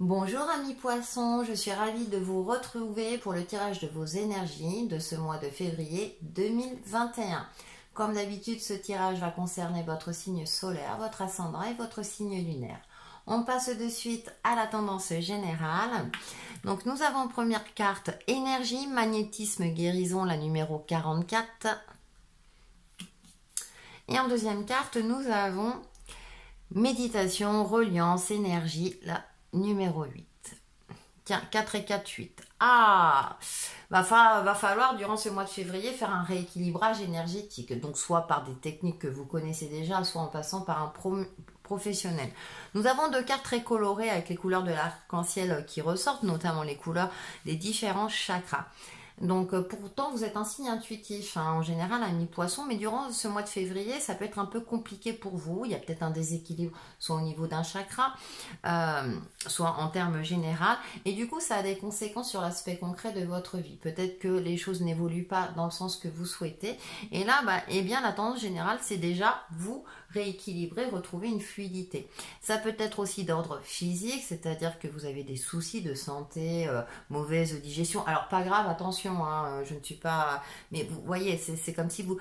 Bonjour amis poissons, je suis ravie de vous retrouver pour le tirage de vos énergies de ce mois de février 2021. Comme d'habitude, ce tirage va concerner votre signe solaire, votre ascendant et votre signe lunaire. On passe de suite à la tendance générale. Donc nous avons en première carte énergie, magnétisme, guérison, la numéro 44. Et en deuxième carte, nous avons méditation, reliance, énergie, la numéro 8. Tiens, 4 et 4, 8. Ah, va falloir durant ce mois de février faire un rééquilibrage énergétique. Donc soit par des techniques que vous connaissez déjà, soit en passant par un professionnel. Nous avons deux cartes très colorées avec les couleurs de l'arc-en-ciel qui ressortent, notamment les couleurs des différents chakras. Donc pourtant vous êtes un signe intuitif en général ami poisson, mais durant ce mois de février ça peut être un peu compliqué pour vous. Il y a peut-être un déséquilibre soit au niveau d'un chakra, soit en termes généraux, et du coup ça a des conséquences sur l'aspect concret de votre vie. Peut-être que les choses n'évoluent pas dans le sens que vous souhaitez, et là eh bien la tendance générale c'est déjà vous rééquilibrer, retrouver une fluidité. Ça peut être aussi d'ordre physique, c'est-à-dire que vous avez des soucis de santé, mauvaise digestion. Alors pas grave, attention, je ne suis pas... Mais vous voyez, c'est comme si vous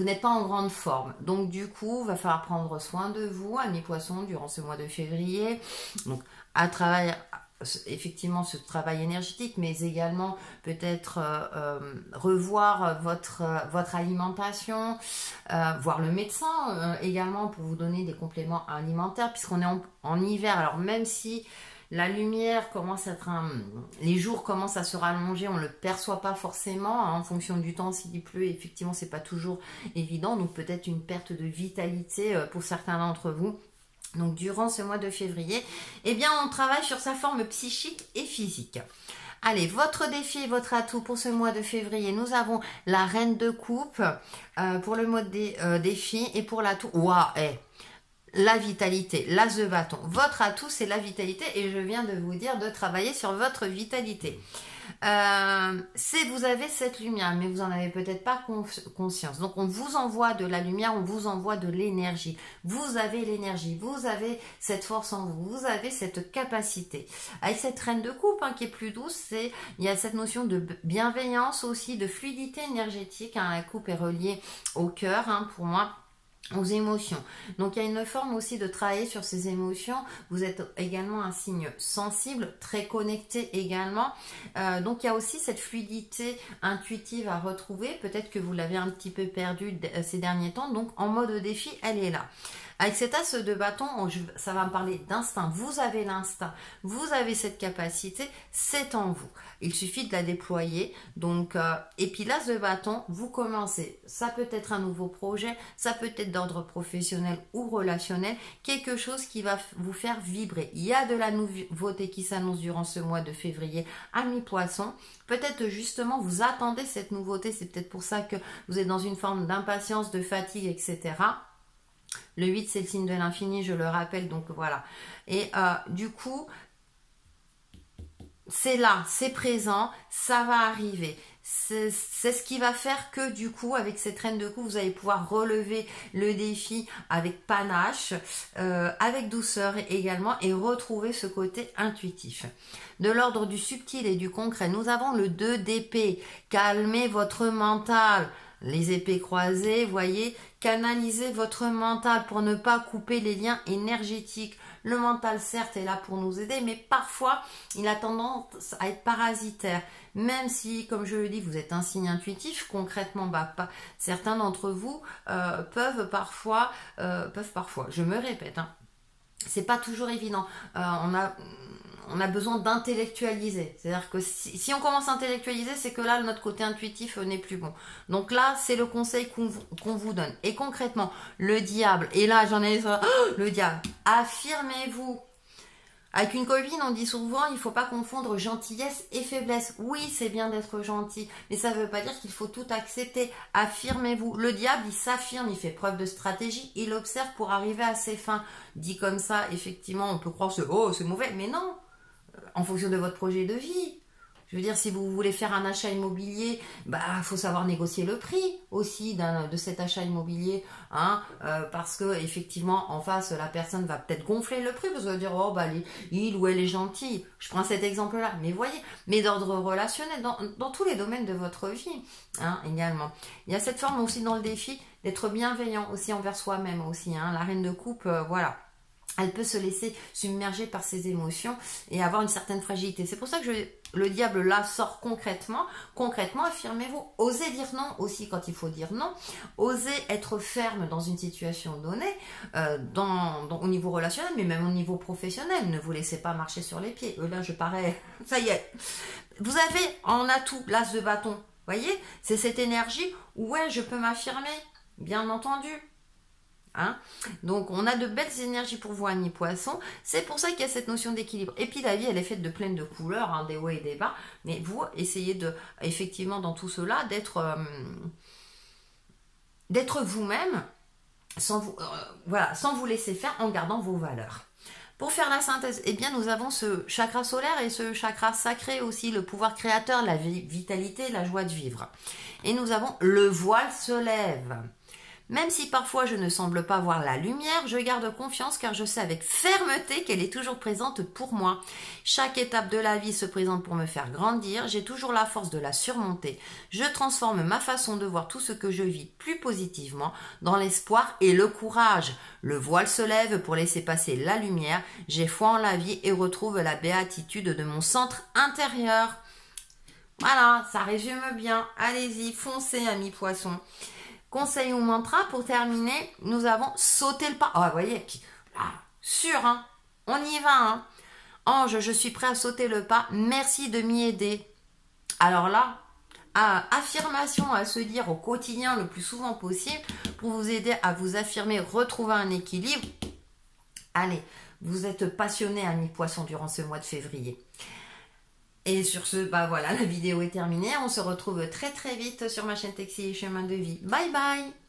n'êtes pas en grande forme. Donc du coup, il va falloir prendre soin de vous, amis poissons, durant ce mois de février. Donc à travers... effectivement ce travail énergétique, mais également peut-être revoir votre alimentation, voir le médecin également pour vous donner des compléments alimentaires, puisqu'on est en hiver. Alors même si la lumière commence à être les jours commencent à se rallonger, on ne le perçoit pas forcément en fonction du temps. S'il pleut, effectivement c'est pas toujours évident, donc peut-être une perte de vitalité pour certains d'entre vous. Donc durant ce mois de février, eh bien on travaille sur sa forme psychique et physique. Allez, votre défi et votre atout pour ce mois de février, nous avons la reine de coupe pour le mode défi, et pour l'atout, la vitalité, l'as de bâton. Votre atout c'est la vitalité, et je viens de vous dire de travailler sur votre vitalité. Vous avez cette lumière, mais vous n'en avez peut-être pas conscience. Donc on vous envoie de la lumière, on vous envoie de l'énergie. Vous avez l'énergie, vous avez cette force en vous, vous avez cette capacité. Avec cette reine de coupe qui est plus douce, il y a cette notion de bienveillance aussi, de fluidité énergétique. La coupe est reliée au cœur pour moi, aux émotions. Donc il y a une forme aussi de travailler sur ces émotions. Vous êtes également un signe sensible, très connecté également. Donc il y a aussi cette fluidité intuitive à retrouver. Peut-être que vous l'avez un petit peu perdue ces derniers temps. Donc en mode défi, elle est là. Avec cet as de bâton, ça va me parler d'instinct. Vous avez l'instinct, vous avez cette capacité, c'est en vous. Il suffit de la déployer. Donc, et puis l'as de bâton, vous commencez. Ça peut être un nouveau projet, ça peut être d'ordre professionnel ou relationnel, quelque chose qui va vous faire vibrer. Il y a de la nouveauté qui s'annonce durant ce mois de février, amis poissons. Peut-être justement vous attendez cette nouveauté, c'est peut-être pour ça que vous êtes dans une forme d'impatience, de fatigue, etc. Le 8, c'est le signe de l'infini, je le rappelle, donc voilà. Et du coup, c'est là, c'est présent, ça va arriver. C'est ce qui va faire que du coup, avec cette reine de coupe, vous allez pouvoir relever le défi avec panache, avec douceur également, et retrouver ce côté intuitif. De l'ordre du subtil et du concret, nous avons le 2 d'épée. Calmez votre mental. Les épées croisées, voyez, canalisez votre mental pour ne pas couper les liens énergétiques. Le mental, certes, est là pour nous aider, mais parfois, il a tendance à être parasitaire. Même si, comme je le dis, vous êtes un signe intuitif, concrètement, certains d'entre vous peuvent parfois, je me répète, c'est pas toujours évident. On a besoin d'intellectualiser. C'est-à-dire que si on commence à intellectualiser, c'est que là, notre côté intuitif n'est plus bon. Donc là, c'est le conseil qu'on vous donne. Et concrètement, le diable, et là, j'en ai le diable, affirmez-vous. Avec une copine, on dit souvent, il ne faut pas confondre gentillesse et faiblesse. Oui, c'est bien d'être gentil, mais ça ne veut pas dire qu'il faut tout accepter. Affirmez-vous. Le diable, il s'affirme, il fait preuve de stratégie, il observe pour arriver à ses fins. Dit comme ça, effectivement, on peut croire que c'est mauvais, mais non. En fonction de votre projet de vie. Je veux dire, si vous voulez faire un achat immobilier, bah, faut savoir négocier le prix aussi de cet achat immobilier, hein, parce que effectivement, en face, la personne va peut-être gonfler le prix, parce qu'elle va dire, oh, bah, il ou elle est gentil. Je prends cet exemple-là, mais voyez, mais d'ordre relationnel, dans tous les domaines de votre vie, hein, également. Il y a cette forme aussi dans le défi d'être bienveillant aussi envers soi-même aussi, hein. La reine de coupe, voilà. Elle peut se laisser submerger par ses émotions et avoir une certaine fragilité. C'est pour ça que le diable là sort concrètement. Concrètement, affirmez-vous. Osez dire non aussi quand il faut dire non. Osez être ferme dans une situation donnée, au niveau relationnel, mais même au niveau professionnel. Ne vous laissez pas marcher sur les pieds. Là, je parais... Ça y est. Vous avez en atout l'as de bâton. Voyez, c'est cette énergie où ouais, je peux m'affirmer, bien entendu. Hein, donc on a de belles énergies pour vous, amis poissons. C'est pour ça qu'il y a cette notion d'équilibre. Et puis la vie, elle est faite de plein de couleurs, hein, des hauts et des bas. Mais vous essayez de, effectivement, dans tout cela, d'être vous-même, sans vous laisser faire, en gardant vos valeurs. Pour faire la synthèse, eh bien nous avons ce chakra solaire et ce chakra sacré aussi, le pouvoir créateur, la vitalité, la joie de vivre. Et nous avons le voile se lève. Même si parfois je ne semble pas voir la lumière, je garde confiance car je sais avec fermeté qu'elle est toujours présente pour moi. Chaque étape de la vie se présente pour me faire grandir, j'ai toujours la force de la surmonter. Je transforme ma façon de voir tout ce que je vis plus positivement dans l'espoir et le courage. Le voile se lève pour laisser passer la lumière, j'ai foi en la vie et retrouve la béatitude de mon centre intérieur. Voilà, ça résume bien. Allez-y, foncez, amis poissons. Conseil ou mantra, pour terminer, nous avons sauté le pas. Ah, vous voyez, sûr, hein, on y va. Hein. Ange, je suis prêt à sauter le pas. Merci de m'y aider. Alors là, affirmation à se dire au quotidien le plus souvent possible pour vous aider à vous affirmer, retrouver un équilibre. Allez, vous êtes passionné, amis poissons, durant ce mois de février. Et sur ce, bah voilà, la vidéo est terminée. On se retrouve très très vite sur ma chaîne Textile et Chemin de Vie. Bye bye!